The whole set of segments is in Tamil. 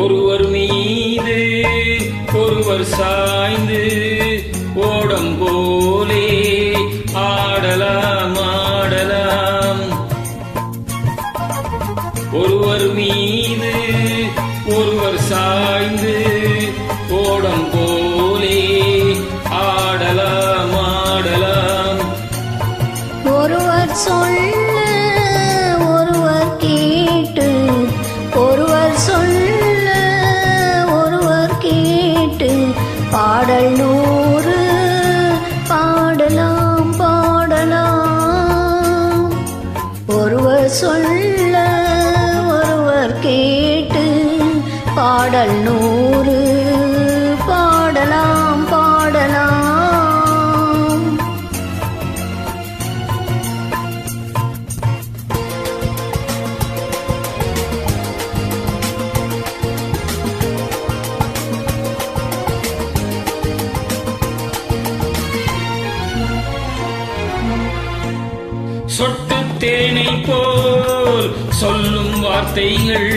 ஒருவர் மீது ஒருவர் சாய்ந்து ஓடம் போலே ஆடலாம் ஆடலாம். ஒருவர் மீது ஒருவர் சாய்ந்து ஓடம் போலே ஆடலாம் ஆடலாம். ஒருவர் சொல்ல ஒருவர் கேட்டு ஒருவர் சொல்ல ஒருவர் கேட்டு பாடல் 100 பாடலாம் பாடலாம். ஒருவர் சொல்ல ஒருவர் கேட்டு பாடல் 100 பாடலாம் பாடலாம். சொட்டு தேனை போல் சொல்லும் வார்த்தைகள்,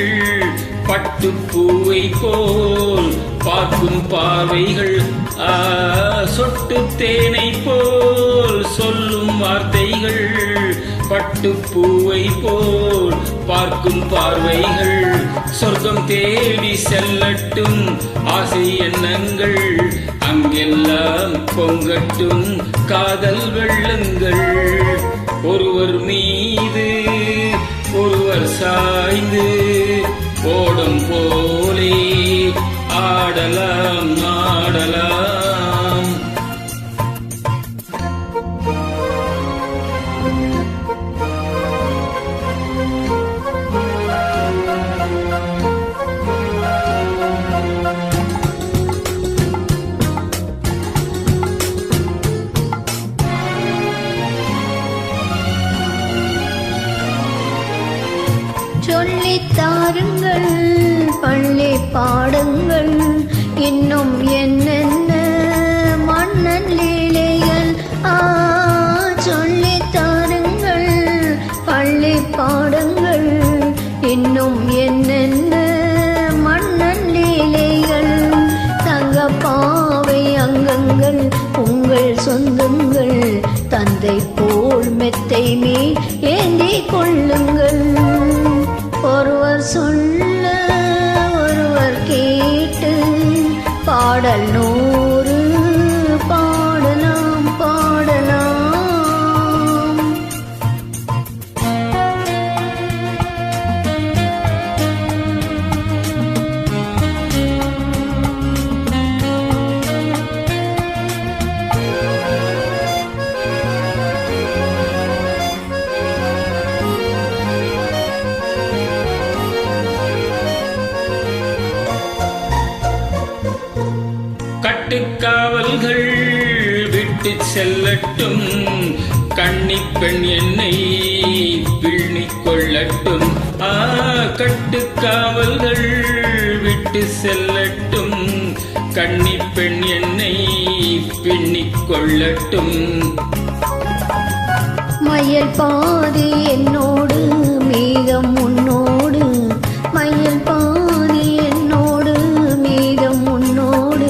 பட்டுப்பூவை போல் பார்க்கும் பார்வைகள். சொட்டு தேனை போல் சொல்லும் வார்த்தைகள், பட்டுப்பூவை போல் பார்க்கும் பார்வைகள். சொர்க்கம் தேடி செல்லட்டும் ஆசை எண்ணங்கள், அங்கெல்லாம் பொங்கட்டும் காதல் வெள்ளங்கள். ஒருவர் மீது ஒருவர் சாய்ந்து ஓடம் போலே ஆடலாம் ஆடலாம். சொல்லித் தாருங்கள் பள்ளி பாடங்கள், இன்னும் என்னென்ன மன்னன் லீலைகள். சொல்லித் தாருங்கள் பள்ளி பாடங்கள், இன்னும் என்னென்ன மன்னன் லீலைகள். தங்கப்பாவை அங்கங்கள் உங்கள் சொந்தங்கள், தந்தை போல் மெத்தை மேல் ஏந்தி கொள்ளுங்கள். ஒருவர் சொல்ல ஒருவர் கேட்டு பாடல் 100 பாடலாம் பாடலாம். கட்டுக்காவல்கள் விட்டு செல்லட்டும், கன்னிப்பெண் என்னை பிள்ளிக் கொள்ளட்டும். கட்டுக்காவல்கள் விட்டு செல்லட்டும், கன்னிப்பெண் என்னை பின்னிக் கொள்ளட்டும். மயில் பாதி என்னோடு மீதம் உன்னோடு, மயில் பாதி என்னோடு மீதம் உன்னோடு,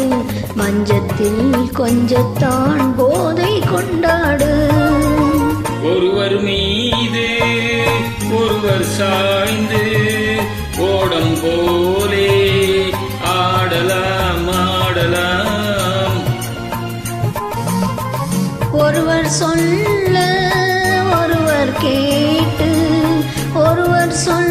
மஞ்சத்தில் கொஞ்சத்தான் போதை கொண்டாடு. ஒருவர் மீது ஒருவர் சாய்ந்து ஓடம் போலே ஆடலாம் ஆடலாம். ஒருவர் சொல்ல ஒருவர் கேட்டு ஒருவர் சொல்ல